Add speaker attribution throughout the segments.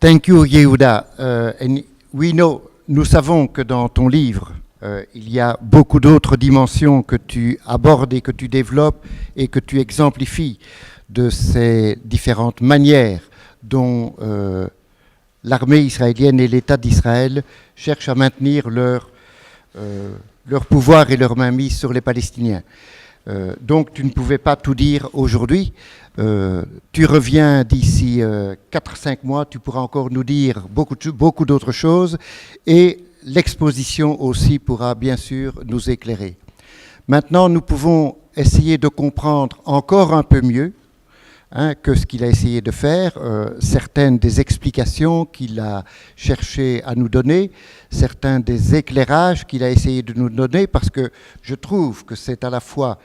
Speaker 1: Thank you, Yehuda. And nous savons que dans ton livre, il y a beaucoup d'autres dimensions que tu abordes et que tu développes et que tu exemplifies de ces différentes manières dont l'armée israélienne et l'État d'Israël cherchent à maintenir leur pouvoir et leur mainmise sur les Palestiniens. Donc tu ne pouvais pas tout dire aujourd'hui. Tu reviens d'ici 4-5 mois, tu pourras encore nous dire beaucoup d'autres choses et l'exposition aussi pourra bien sûr nous éclairer. Maintenant, nous pouvons essayer de comprendre encore un peu mieux que ce qu'il a essayé de faire, certaines des explications qu'il a cherché à nous donner, certains des éclairages qu'il a essayé de nous donner, parce que je trouve que c'est à la fois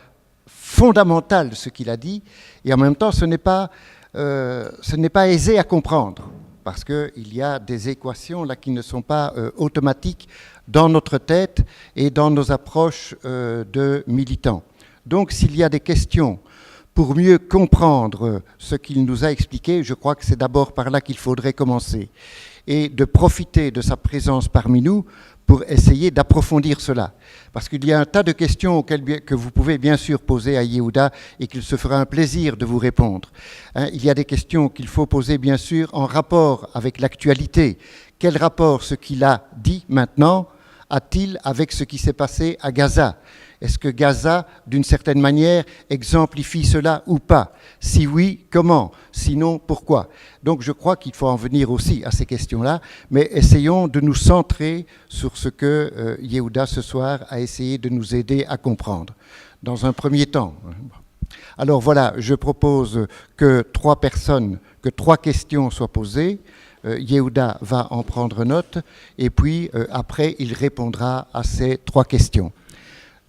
Speaker 1: fondamental ce qu'il a dit, et en même temps ce n'est pas aisé à comprendre, parce qu'il y a des équations là qui ne sont pas automatiques dans notre tête et dans nos approches de militants. Donc s'il y a des questions pour mieux comprendre ce qu'il nous a expliqué, je crois que c'est d'abord par là qu'il faudrait commencer, et de profiter de sa présence parmi nous pour essayer d'approfondir cela. Parce qu'il y a un tas de questions que vous pouvez bien sûr poser à Yehuda et qu'il se fera un plaisir de vous répondre. Il y a des questions qu'il faut poser bien sûr en rapport avec l'actualité. Quel rapport ce qu'il a dit maintenant a-t-il avec ce qui s'est passé à Gaza ? Est-ce que Gaza, d'une certaine manière, exemplifie cela ou pas ? Si oui, comment ? Sinon, pourquoi ? Donc je crois qu'il faut en venir aussi à ces questions-là, mais essayons de nous centrer sur ce que Yehuda ce soir a essayé de nous aider à comprendre. Dans un premier temps. Alors voilà, je propose que 3 questions soient posées. Yehuda va en prendre note et puis après il répondra à ces 3 questions.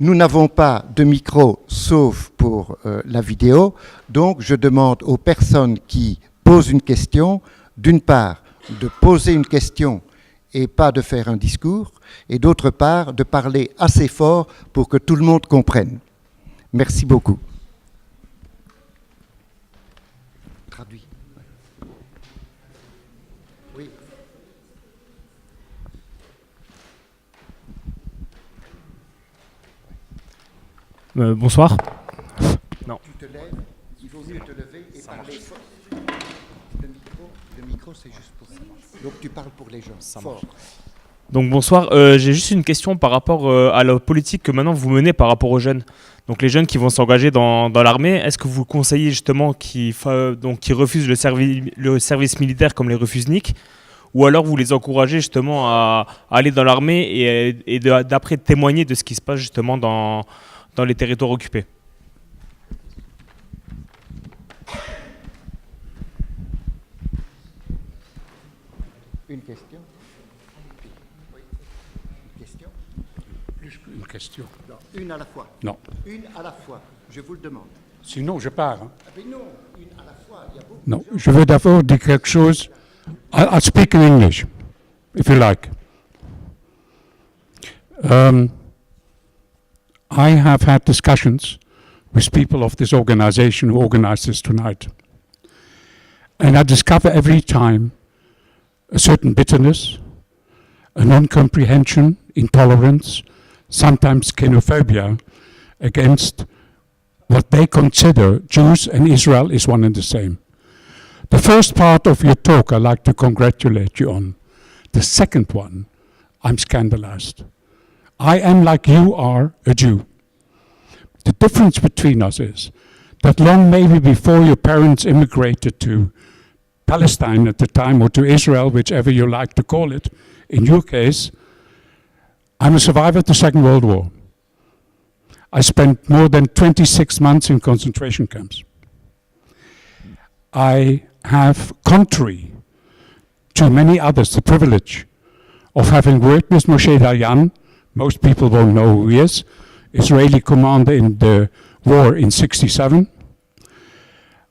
Speaker 1: Nous n'avons pas de micro sauf pour la vidéo, donc je demande aux personnes qui posent une question, d'une part, de poser une question et pas de faire un discours, et d'autre part, de parler assez fort pour que tout le monde comprenne. Merci beaucoup. Traduit. Oui.
Speaker 2: Bonsoir. Non.
Speaker 1: Tu te lèves, il vaut mieux te lever et parler fort. Le micro, c'est juste pour ça. Donc tu parles pour les gens, fort.
Speaker 2: Donc bonsoir, j'ai juste une question par rapport à la politique que maintenant vous menez par rapport aux jeunes. Donc les jeunes qui vont s'engager dans l'armée, est-ce que vous conseillez justement qui refusent le service militaire comme les refusniks, ou alors vous les encouragez justement à aller dans l'armée et d'après témoigner de ce qui se passe justement dans les territoires occupés?
Speaker 1: Une question? Oui. Une question?
Speaker 3: Plus qu'une question.
Speaker 1: Non, une à la fois.
Speaker 3: Non.
Speaker 1: Une à la fois, je vous le demande.
Speaker 3: Sinon, je pars. Hein.
Speaker 1: Ah, mais non, une à la fois, il y a beaucoup
Speaker 3: Non,
Speaker 1: de gens.
Speaker 3: je veux d'abord dire quelque chose. I'll speak in English, if you like. I have had discussions with people of this organization who organized this tonight. And I discover every time a certain bitterness, a non-comprehension, intolerance, sometimes xenophobia against what they consider Jews and Israel is one and the same. The first part of your talk I'd like to congratulate you on. The second one, I'm scandalized. I am, like you are, a Jew. The difference between us is that long maybe before your parents immigrated to Palestine at the time, or to Israel, whichever you like to call it, in your case, I'm a survivor of the Second World War. I spent more than 26 months in concentration camps. I have, contrary to many others, the privilege of having worked with Moshe Dayan. Most people won't know who he is. Israeli commander in the war in '67.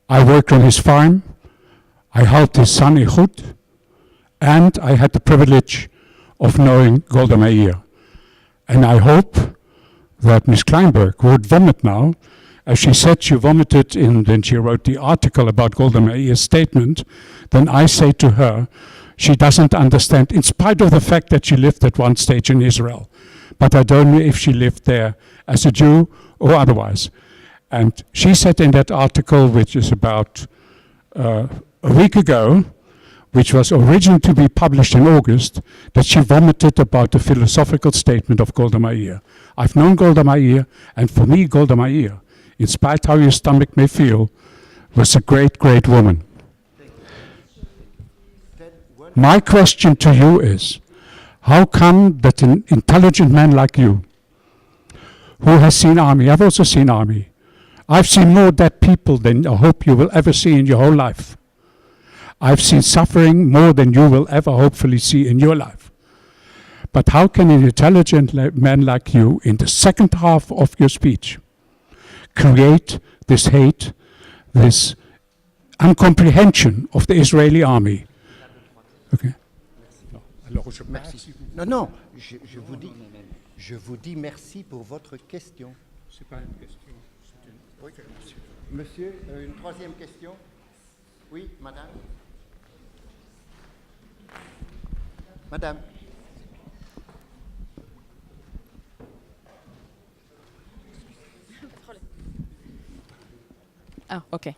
Speaker 3: I worked on his farm. I helped his son Ehud. And I had the privilege of knowing Golda Meir. And I hope that Ms. Kleinberg would vomit now. As she said, she vomited when she wrote the article about Golda Meir's statement. Then I say to her, she doesn't understand, in spite of the fact that she lived at one stage in Israel. But I don't know if she lived there as a Jew or otherwise. And she said in that article, which is about a week ago, which was originally to be published in August, that she vomited about the philosophical statement of Golda Meir. I've known Golda Meir, and for me, Golda Meir, in spite how your stomach may feel, was a great, great woman. My question to you is, how come that an intelligent man like you, who has seen army, I've also seen army, I've seen more dead people than I hope you will ever see in your whole life. I've seen suffering more than you will ever hopefully see in your life. But how can an intelligent man like you, in the second half of your speech, create this hate, this incomprehension of the Israeli army? Okay.
Speaker 1: Merci. Non, non, je vous dis merci pour votre question.
Speaker 3: C'est pas une question.
Speaker 1: Oui. Monsieur, une troisième question. Oui, madame. Madame.
Speaker 4: Oh, okay.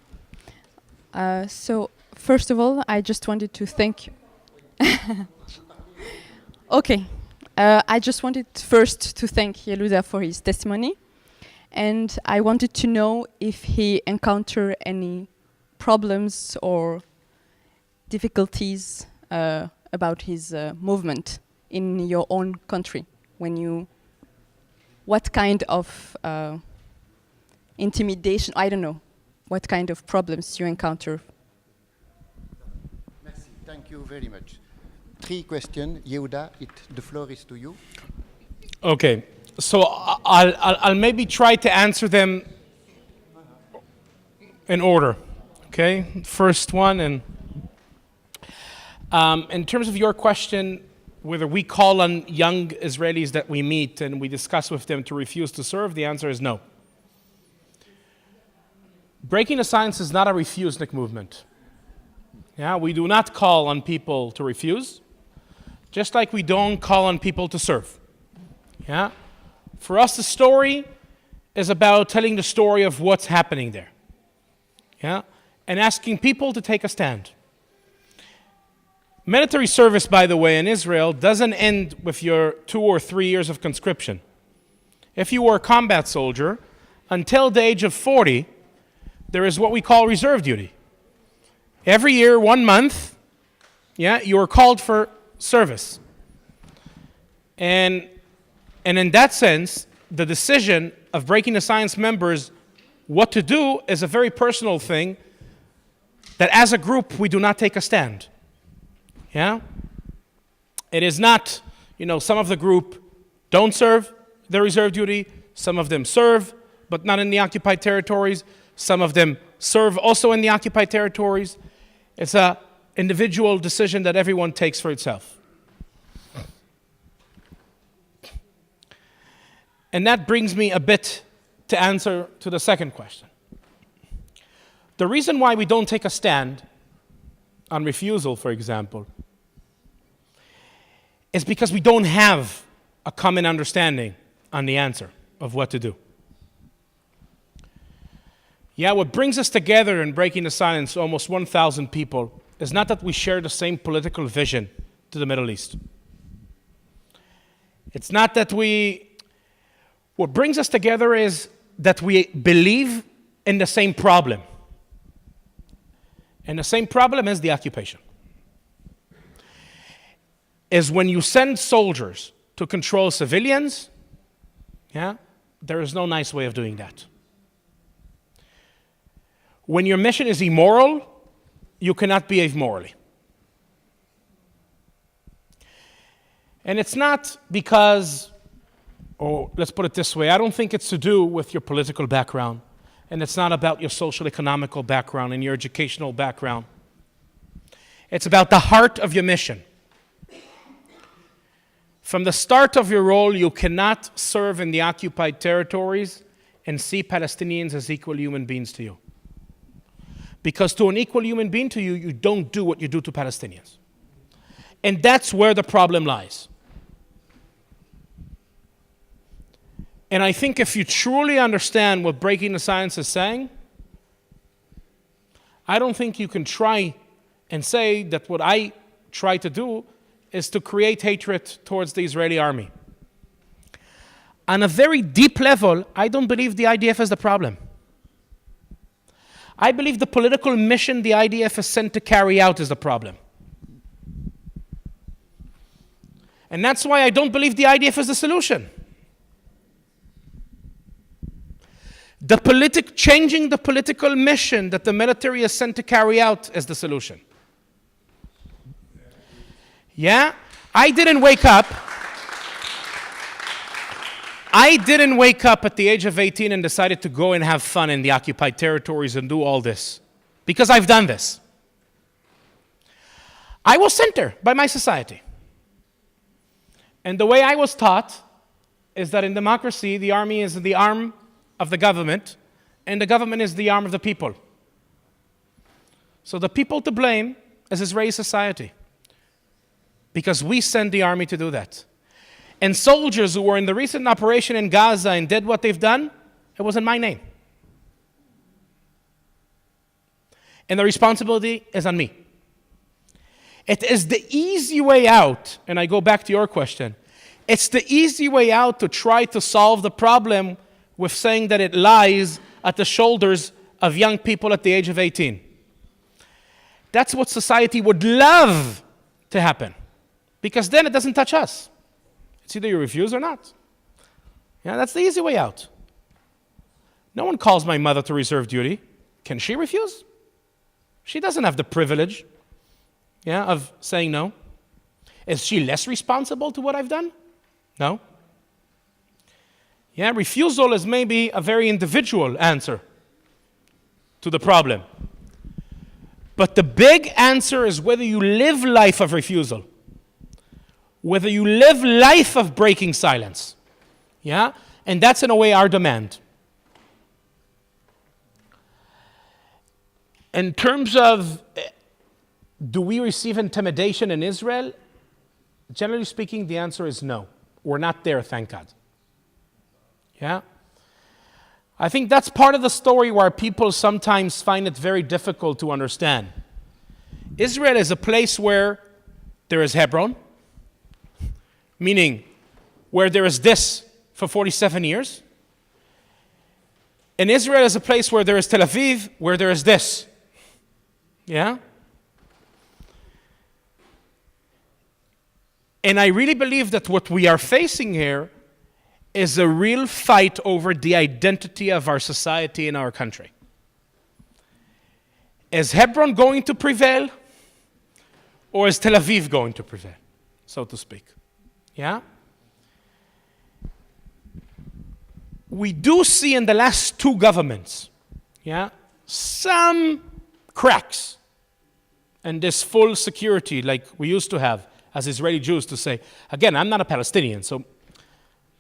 Speaker 4: So, first of all, I just wanted to thank... Okay. I just wanted first to thank Yehuda for his testimony. And I wanted to know if he encountered any problems or difficulties about his movement in your own country. What kind of intimidation, I don't know, what kind of problems you encounter?
Speaker 1: Merci. Thank you very much. 3 questions. Yehuda, the floor is to you.
Speaker 5: Okay, so I'll maybe try to answer them in order. Okay, first one, and in terms of your question, whether we call on young Israelis that we meet and we discuss with them to refuse to serve, the answer is no. Breaking the silence is not a refusenic movement. Yeah, we do not call on people to refuse, just like we don't call on people to serve. Yeah? For us, the story is about telling the story of what's happening there. Yeah? And asking people to take a stand. Military service, by the way, in Israel doesn't end with your 2 or 3 years of conscription. If you were a combat soldier, until the age of 40, there is what we call reserve duty. Every year, 1 month, yeah, you are called for service. And in that sense, the decision of breaking the silence members what to do is a very personal thing that as a group we do not take a stand. Yeah? It is not, some of the group don't serve their reserve duty, some of them serve, but not in the occupied territories, some of them serve also in the occupied territories. It's an individual decision that everyone takes for itself. And that brings me a bit to answer to the second question. The reason why we don't take a stand on refusal, for example, is because we don't have a common understanding on the answer of what to do. Yeah, what brings us together in breaking the silence, almost 1,000 people, is not that we share the same political vision to the Middle East. It's not that what brings us together is that we believe in the same problem. And the same problem is the occupation. Is when you send soldiers to control civilians, yeah, there is no nice way of doing that. When your mission is immoral, you cannot behave morally. And it's not because, or let's put it this way, I don't think it's to do with your political background, and it's not about your social economical background and your educational background. It's about the heart of your mission. From the start of your role, you cannot serve in the occupied territories and see Palestinians as equal human beings to you. Because to an equal human being to you, you don't do what you do to Palestinians. And that's where the problem lies. And I think if you truly understand what breaking the silence is saying, I don't think you can try and say that what I try to do is to create hatred towards the Israeli army. On a very deep level, I don't believe the IDF is the problem. I believe the political mission the IDF is sent to carry out is the problem. And that's why I don't believe the IDF is the solution. Changing the political mission that the military is sent to carry out is the solution. Yeah? I didn't wake up at the age of 18 and decided to go and have fun in the occupied territories and do all this. Because I've done this. I was sent there by my society. And the way I was taught is that in democracy, the army is the arm of the government, and the government is the arm of the people. So the people to blame is Israeli society, because we send the army to do that. And soldiers who were in the recent operation in Gaza and did what they've done, it was in my name. And the responsibility is on me. It is the easy way out, and I go back to your question. It's the easy way out to try to solve the problem with saying that it lies at the shoulders of young people at the age of 18. That's what society would love to happen, because then it doesn't touch us. It's either you refuse or not. Yeah, that's the easy way out. No one calls my mother to reserve duty. Can she refuse? She doesn't have the privilege, of saying no. Is she less responsible to what I've done? No. Yeah, refusal is maybe a very individual answer to the problem. But the big answer is whether you live life of refusal, whether you live life of breaking silence. Yeah? And that's in a way our demand. In terms of, do we receive intimidation in Israel? Generally speaking, the answer is no. We're not there, thank God. Yeah? I think that's part of the story where people sometimes find it very difficult to understand. Israel is a place where there is Hebron, meaning where there is this for 47 years. And Israel is a place where there is Tel Aviv, where there is this. Yeah? And I really believe that what we are facing here is a real fight over the identity of our society and our country. Is Hebron going to prevail? Or is Tel Aviv going to prevail, so to speak? Yeah? We do see in the last two governments, some cracks in this full security like we used to have as Israeli Jews to say, again, I'm not a Palestinian, so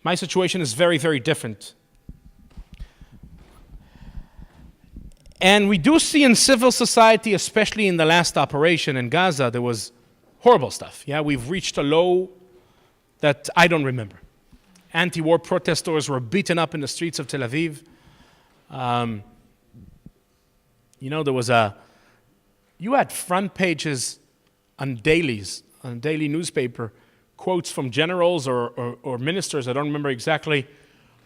Speaker 5: my situation is very, very different. And we do see in civil society, especially in the last operation in Gaza, there was horrible stuff. Yeah, we've reached a low that I don't remember. Anti-war protesters were beaten up in the streets of Tel Aviv. There was you had front pages on dailies, on a daily newspaper, quotes from generals or ministers, I don't remember exactly,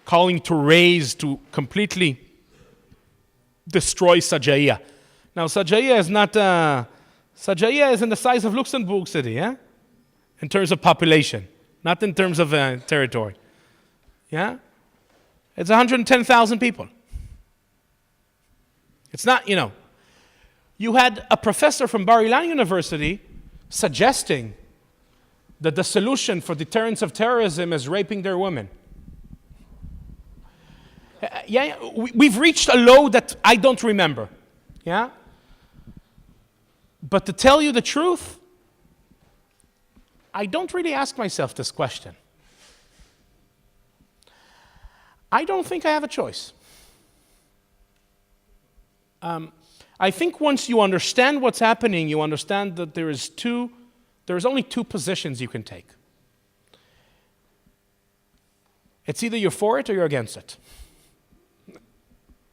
Speaker 5: calling to raise, to completely destroy Sajaiya. Now, Sajaiya is not, Sajaiya is in the size of Luxembourg City, in terms of population, not in terms of territory. Yeah? It's 110,000 people. It's not, You had a professor from Bar Ilan University suggesting that the solution for deterrence of terrorism is raping their women. We've reached a low that I don't remember. Yeah? But to tell you the truth, I don't really ask myself this question. I don't think I have a choice. I think once you understand what's happening, you understand that there's only two positions you can take. It's either you're for it or you're against it.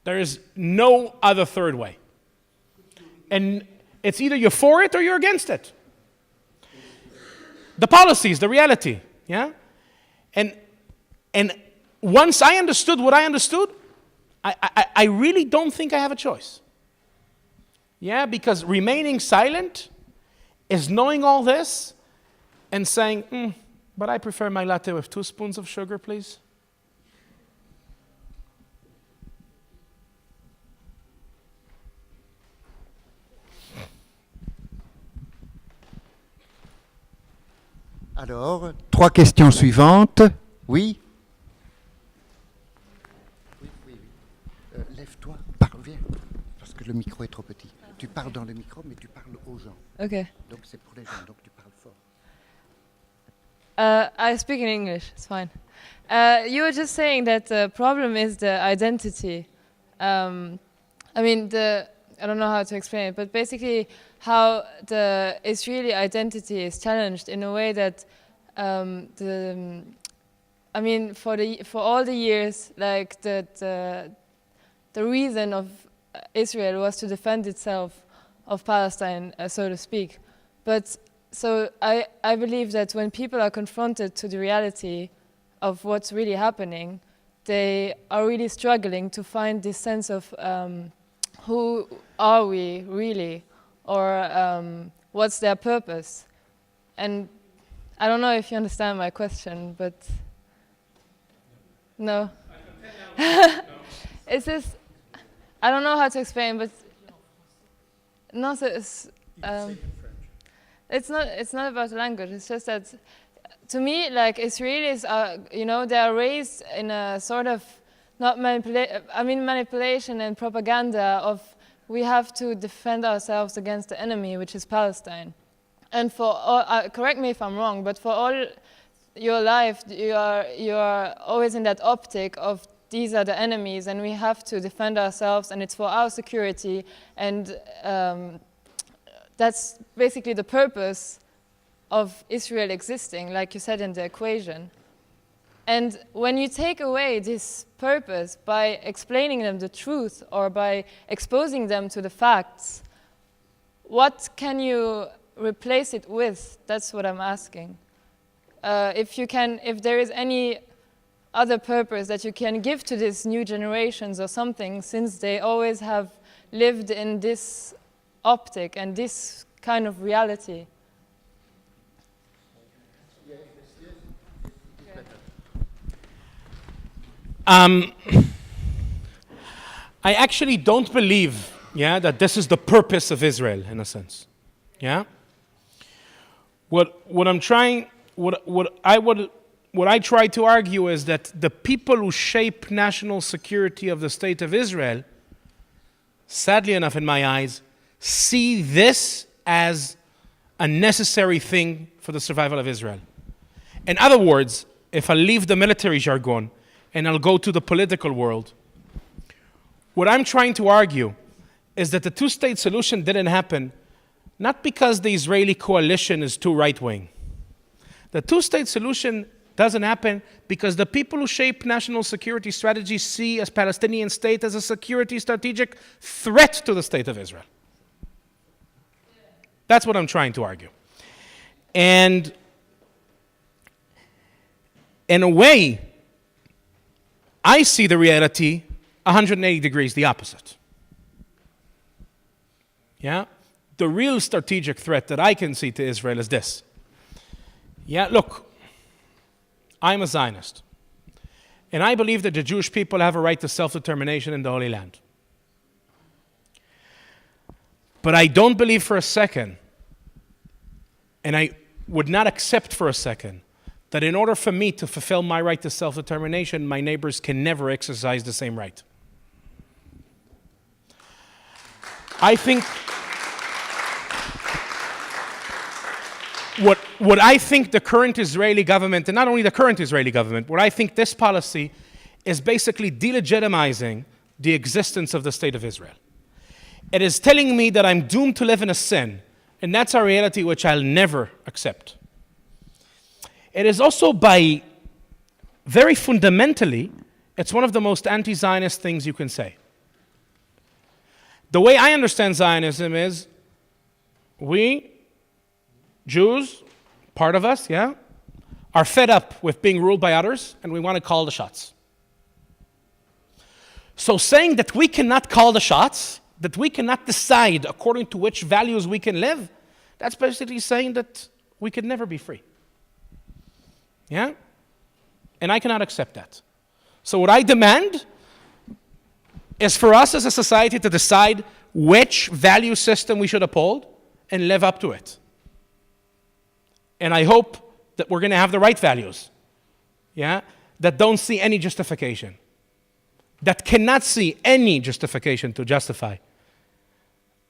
Speaker 5: There is no other third way. And it's either you're for it or you're against it. The policies, the reality, yeah? And once I understood what I understood, I really don't think I have a choice. Yeah, because remaining silent is knowing all this and saying, but I prefer my latte with 2 spoons of sugar, please.
Speaker 1: Alors, 3 questions suivantes. Oui? Oui. Lève-toi, viens, parce que le micro est trop petit. Tu parles dans le micro, mais tu parles aux gens.
Speaker 6: Okay.
Speaker 1: Donc c'est pour les gens, donc tu parles fort.
Speaker 6: I speak in English, it's fine. You were just saying that the problem is the identity. I don't know how to explain it, but basically how the Israeli identity is challenged in a way that for all the years, like the reason of Israel was to defend itself of Palestine, so to speak. But so I believe that when people are confronted to the reality of what's really happening, they are really struggling to find this sense of who are we really, or what's their purpose. And I don't know if you understand my question, but no. It's just, I don't know how to explain, but no, so it's not about the language. It's just that, to me, like Israelis are, they are raised in a sort of manipulation and propaganda of we have to defend ourselves against the enemy, which is Palestine. And for all, correct me if I'm wrong, but for all your life, you are always in that optic of these are the enemies, and we have to defend ourselves, and it's for our security, and that's basically the purpose of Israel existing, like you said in the equation. And when you take away this purpose by explaining them the truth or by exposing them to the facts, what can you replace it with? That's what I'm asking. If there is any other purpose that you can give to these new generations or something, since they always have lived in this optic and this kind of reality.
Speaker 5: I actually don't believe, that this is the purpose of Israel, in a sense. Yeah. What I try to argue is that the people who shape national security of the state of Israel, sadly enough, in my eyes, see this as a necessary thing for the survival of Israel. In other words, if I leave the military jargon and I'll go to the political world, what I'm trying to argue is that the two-state solution didn't happen not because the Israeli coalition is too right-wing. The two-state solution doesn't happen because the people who shape national security strategy see a Palestinian state as a security strategic threat to the state of Israel. That's what I'm trying to argue. And in a way, I see the reality 180 degrees the opposite. Yeah? The real strategic threat that I can see to Israel is this. Yeah, look, I'm a Zionist. And I believe that the Jewish people have a right to self-determination in the Holy Land. But I don't believe for a second, and I would not accept for a second, that in order for me to fulfill my right to self-determination, my neighbors can never exercise the same right. I think what I think the current Israeli government, and not only the current Israeli government, what I think this policy is basically delegitimizing the existence of the state of Israel. It is telling me that I'm doomed to live in a sin And that's a reality which I'll never accept. It is also very fundamentally, it's one of the most anti-Zionist things you can say. The way I understand Zionism is, we, Jews, part of us, are fed up with being ruled by others, and we want to call the shots. So saying that we cannot call the shots, that we cannot decide according to which values we can live, that's basically saying that we could never be free. Yeah? And I cannot accept that. So what I demand is for us as a society to decide which value system we should uphold and live up to it. And I hope that we're going to have the right values, that don't see any justification, that cannot see any justification to justify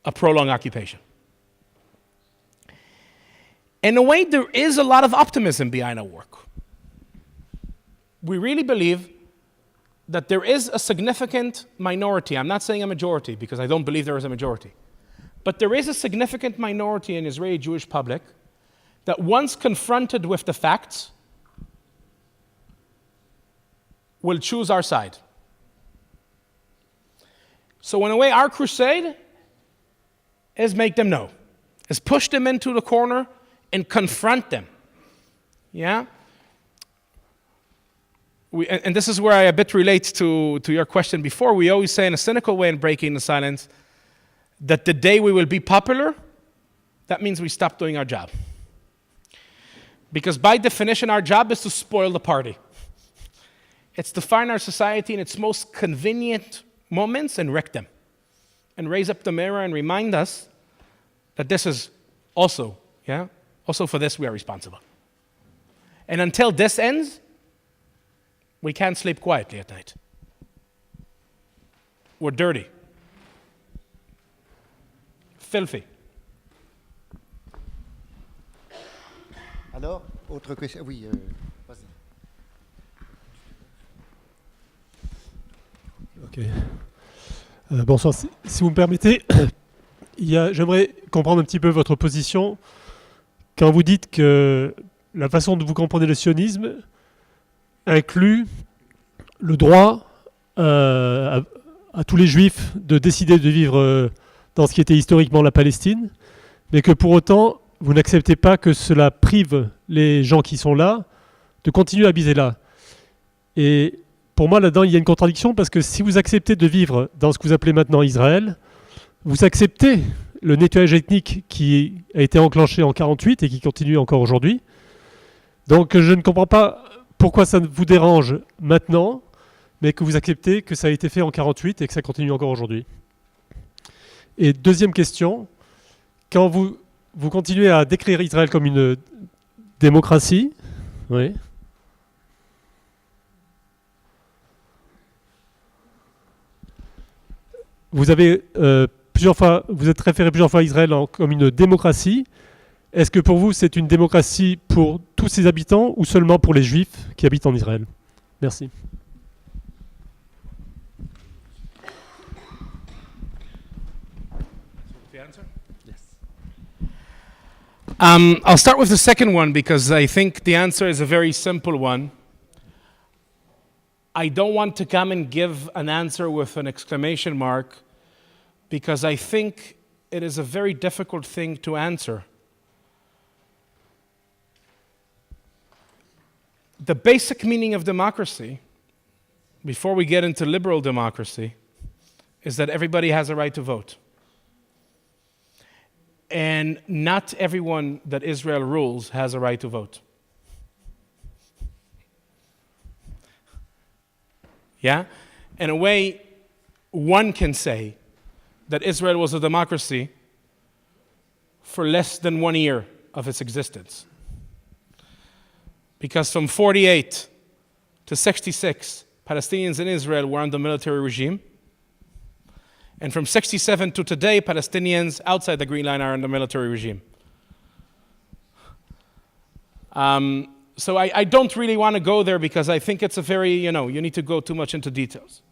Speaker 5: a prolonged occupation. In a way, there is a lot of optimism behind our work. We really believe that there is a significant minority. I'm not saying a majority, because I don't believe there is a majority. But there is a significant minority in Israeli Jewish public that once confronted with the facts will choose our side. So in a way, our crusade is make them know, is push them into the corner and confront them. Yeah? And this is where I a bit relate to your question before. We always say in a cynical way in Breaking the Silence that the day we will be popular, that means we stop doing our job. Because by definition, our job is to spoil the party. It's to find our society in its most convenient moments and wreck them. And raise up the mirror and remind us that this is also, also for this we are responsible. And until this ends, we can't sleep quietly at night. We're dirty. Filthy.
Speaker 1: Alors, autre question? Oui, vas-y.
Speaker 7: Ok. Bonsoir. Si vous me permettez, j'aimerais comprendre un petit peu votre position quand vous dites que la façon dont vous comprenez le sionisme inclut le droit à tous les juifs de décider de vivre dans ce qui était historiquement la Palestine, mais que pour autant, vous n'acceptez pas que cela prive les gens qui sont là de continuer à habiter là. Et pour moi, là-dedans, il y a une contradiction, parce que si vous acceptez de vivre dans ce que vous appelez maintenant Israël, vous acceptez le nettoyage ethnique qui a été enclenché en 1948 et qui continue encore aujourd'hui. Donc je ne comprends pas pourquoi ça vous dérange maintenant, mais que vous acceptez que ça a été fait en 1948 et que ça continue encore aujourd'hui. Et deuxième question, quand vous continuez à décrire Israël comme une démocratie, oui. Vous avez vous êtes référé plusieurs fois à Israël comme une démocratie. Est-ce que pour vous c'est une démocratie pour tous ses habitants ou seulement pour les Juifs qui habitent en Israël? Merci.
Speaker 5: I'll start with the second one because I think the answer is a very simple one. I don't want to come and give an answer with an exclamation mark because I think it is a very difficult thing to answer. The basic meaning of democracy, before we get into liberal democracy, is that everybody has a right to vote. And not everyone that Israel rules has a right to vote. Yeah? In a way, one can say that Israel was a democracy for less than 1 year of its existence. Because from 48 to 66, Palestinians in Israel were under military regime. And from 67 to today, Palestinians outside the Green Line are under military regime. So I don't really want to go there because I think it's a very, you need to go too much into details.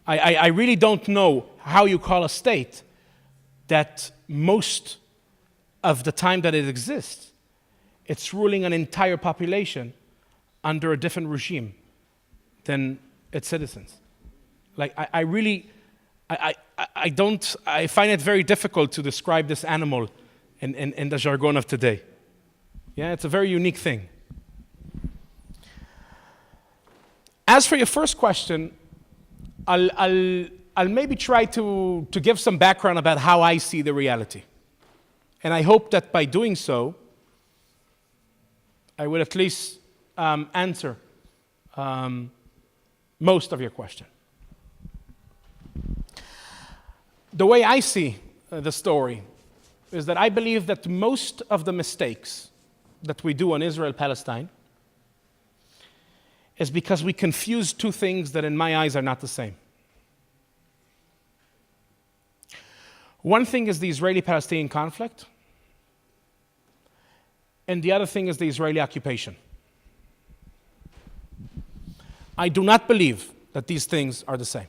Speaker 5: I really don't know how you call a state that most of the time that it exists, it's ruling an entire population under a different regime than its citizens. Like, I find it very difficult to describe this animal in the jargon of today. Yeah, it's a very unique thing. As for your first question, I'll maybe try to give some background about how I see the reality. And I hope that by doing so, I will at least answer most of your question. The way I see the story is that I believe that most of the mistakes that we do on Israel-Palestine is because we confuse two things that in my eyes are not the same. One thing is the Israeli-Palestinian conflict, and the other thing is the Israeli occupation. I do not believe that these things are the same.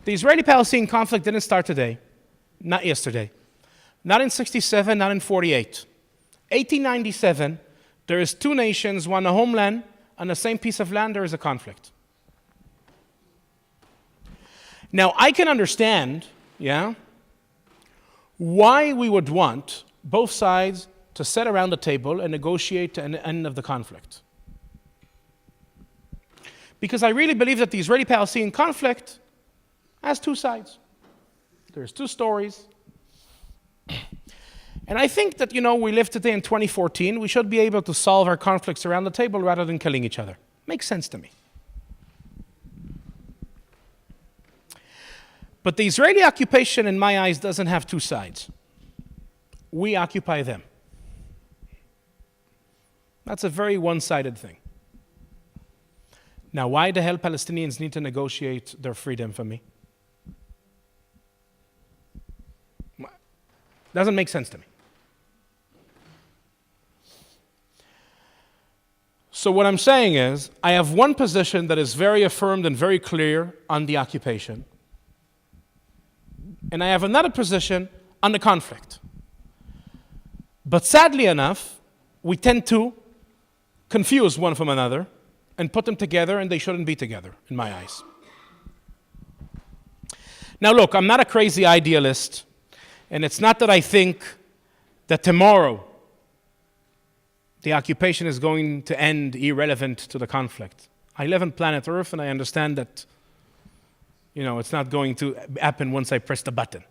Speaker 5: The Israeli-Palestinian conflict didn't start today, not yesterday, not in 67, not in 48. 1897, there is two nations, one a homeland, on the same piece of land there is a conflict. Now, I can understand, why we would want both sides to sit around the table and negotiate an end of the conflict. Because I really believe that the Israeli-Palestinian conflict has two sides. There's two stories. And I think that, we live today in 2014. We should be able to solve our conflicts around the table rather than killing each other. Makes sense to me. But the Israeli occupation, in my eyes, doesn't have two sides. We occupy them. That's a very one-sided thing. Now, why the hell Palestinians need to negotiate their freedom for me? Doesn't make sense to me. So what I'm saying is, I have one position that is very affirmed and very clear on the occupation. And I have another position on the conflict. But sadly enough, we tend to confuse one from another and put them together, and they shouldn't be together, in my eyes. Now look, I'm not a crazy idealist, and it's not that I think that tomorrow the occupation is going to end irrelevant to the conflict. I live on planet Earth, and I understand that, it's not going to happen once I press the button.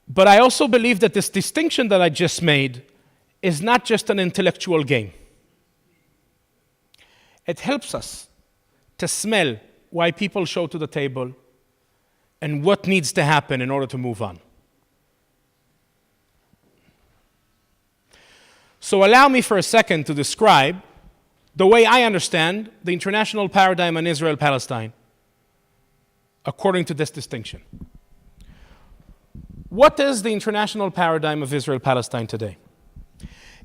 Speaker 5: But I also believe that this distinction that I just made is not just an intellectual game. It helps us to smell why people show to the table and what needs to happen in order to move on. So allow me for a second to describe the way I understand the international paradigm on Israel-Palestine according to this distinction. What is the international paradigm of Israel-Palestine today?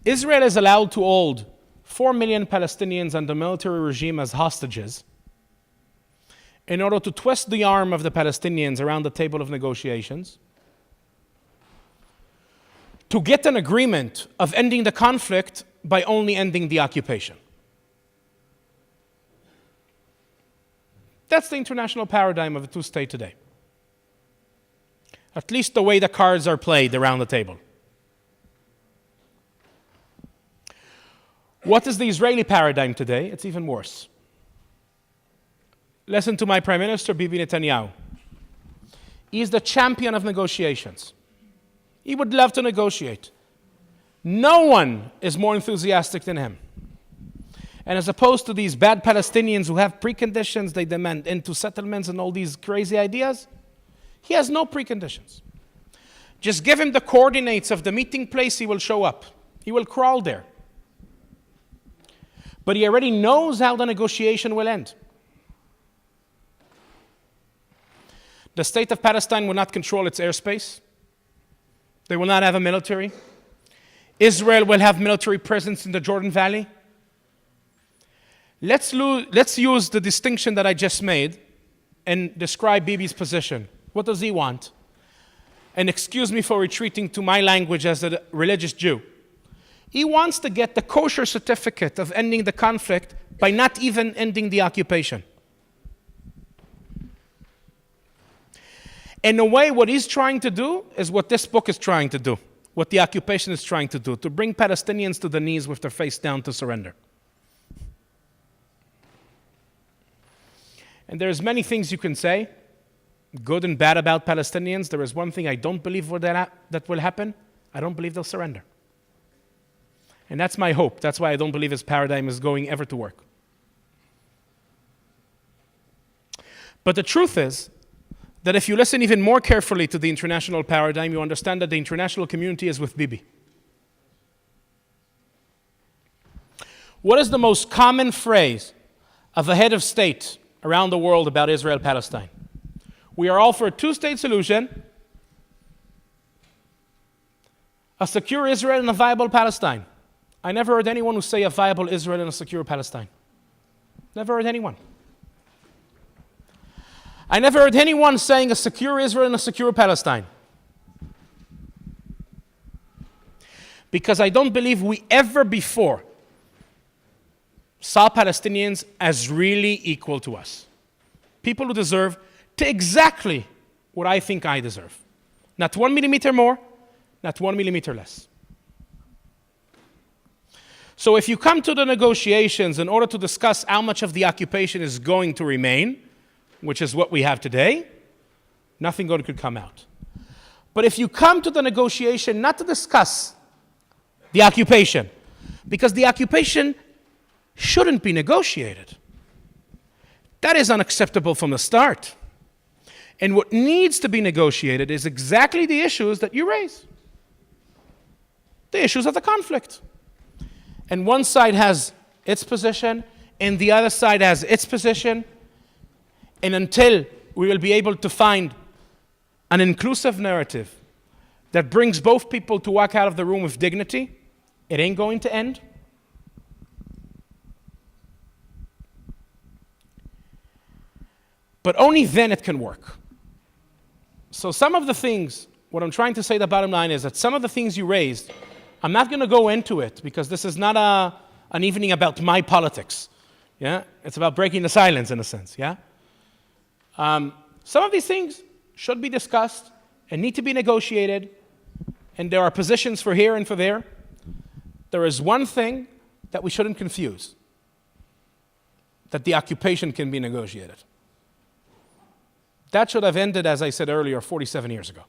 Speaker 5: Israel is allowed to hold 4 million Palestinians under military regime as hostages in order to twist the arm of the Palestinians around the table of negotiations, to get an agreement of ending the conflict by only ending the occupation. That's the international paradigm of a two-state today. At least the way the cards are played around the table. What is the Israeli paradigm today? It's even worse. Listen to my Prime Minister, Bibi Netanyahu. He is the champion of negotiations. He would love to negotiate. No one is more enthusiastic than him. And as opposed to these bad Palestinians who have preconditions, they demand into settlements and all these crazy ideas, he has no preconditions. Just give him the coordinates of the meeting place, he will show up. He will crawl there. But he already knows how the negotiation will end. The state of Palestine will not control its airspace. They will not have a military. Israel will have military presence in the Jordan Valley. Let's use the distinction that I just made and describe Bibi's position. What does he want? And excuse me for retreating to my language as a religious Jew. He wants to get the kosher certificate of ending the conflict by not even ending the occupation. In a way, what he's trying to do is what this book is trying to do, what the occupation is trying to do, to bring Palestinians to the knees with their face down to surrender. And there's many things you can say, good and bad about Palestinians. There is one thing I don't believe that will happen. I don't believe they'll surrender. And that's my hope. That's why I don't believe his paradigm is going ever to work. But the truth is that if you listen even more carefully to the international paradigm, you understand that the international community is with Bibi. What is the most common phrase of a head of state around the world about Israel-Palestine? We are all for a two-state solution, a secure Israel and a viable Palestine. I never heard anyone who say a viable Israel and a secure Palestine. Never heard anyone. I never heard anyone saying a secure Israel and a secure Palestine. Because I don't believe we ever before saw Palestinians as really equal to us. People who deserve to exactly what I think I deserve. Not 1 millimeter more, not 1 millimeter less. So if you come to the negotiations in order to discuss how much of the occupation is going to remain, which is what we have today, nothing good could come out. But if you come to the negotiation not to discuss the occupation, because the occupation shouldn't be negotiated. That is unacceptable from the start. And what needs to be negotiated is exactly the issues that you raise. The issues of the conflict. And one side has its position, and the other side has its position. And until we will be able to find an inclusive narrative that brings both people to walk out of the room with dignity, it ain't going to end. But only then it can work. So some of the things, what I'm trying to say, the bottom line is that some of the things you raised, I'm not going to go into it because this is not an evening about my politics. Yeah, it's about breaking the silence in a sense. Yeah. Some of these things should be discussed and need to be negotiated, and there are positions for here and for there. There is one thing that we shouldn't confuse, that the occupation can be negotiated. That should have ended, as I said earlier, 47 years ago.